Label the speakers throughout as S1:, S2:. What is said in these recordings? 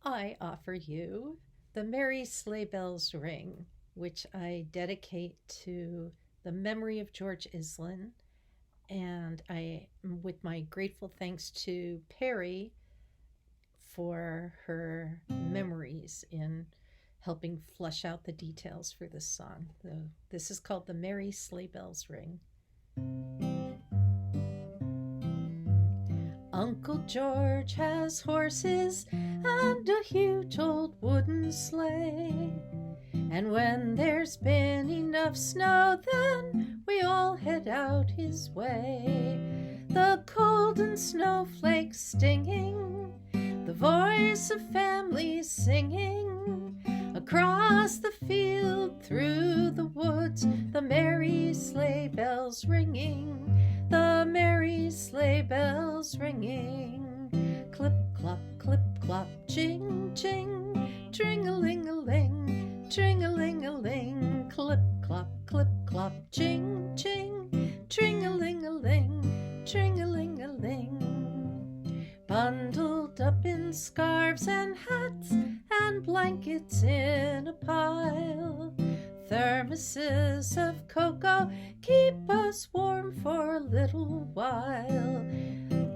S1: I offer you the Merry Sleigh Bells Ring, which I dedicate to the memory of George Iselin, and I, with my grateful thanks to Peri for her memories in helping flesh out the details for this song. This is called the Merry Sleigh Bells Ring. Uncle George has horses and a huge old wooden sleigh. And when there's been enough snow, then we all head out his way. The cold and snowflakes stinging, the voice of family singing, across the field, through the woods, the merry sleigh bells ringing, the merry sleigh bells ringing. Clip, clop, ching, ching, tring-a-ling-a-ling, tring-a-ling-a-ling. Clip, clop, ching, ching, tring-a-ling-a-ling, tring-a-ling-a-ling. Bundled up in scarves and hats and blankets in a pile, thermoses of cocoa keep us warm for a little while.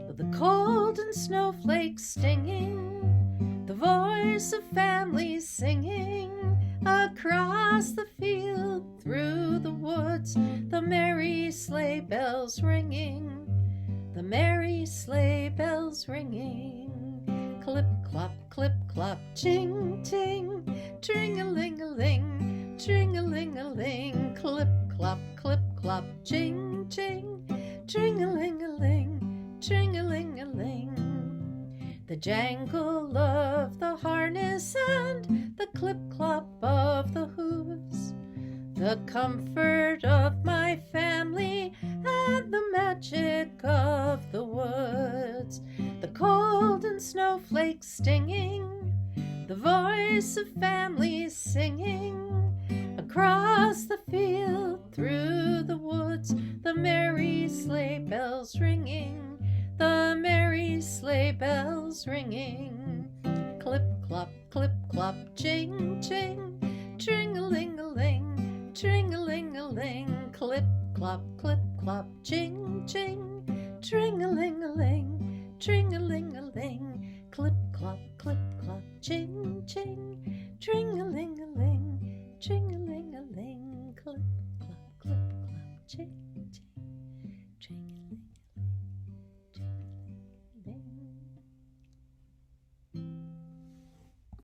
S1: With the cold and snowflakes stinging, the voice of family singing, across the field, through the woods, the merry sleigh bells ringing, the merry sleigh bells ringing. Clip, clop, ching, ting, tring-a-ling-a-ling, tring-a-ling-a-ling. Clip, clop, ching, ching, tring-a-ling-a-ling, tring-a-ling-a-ling. The jangle of the harness and the clip-clop of the hooves, the comfort of my family and the magic of the woods, the cold and snowflakes stinging, the voice of family singing, across the field, through the woods, the merry sleigh bells ringing, the merry sleigh bells ringing. Clip, clop, ching, ching, tring-a-ling-a-ling, tring-a-ling-a-ling. Clip, clop, ching, ching, tring-a-ling-a-ling, tring-a-ling-a-ling. Clip, clop, ching, ching, tring-a-ling-a-ling, tring-a-ling-a-ling. Clip,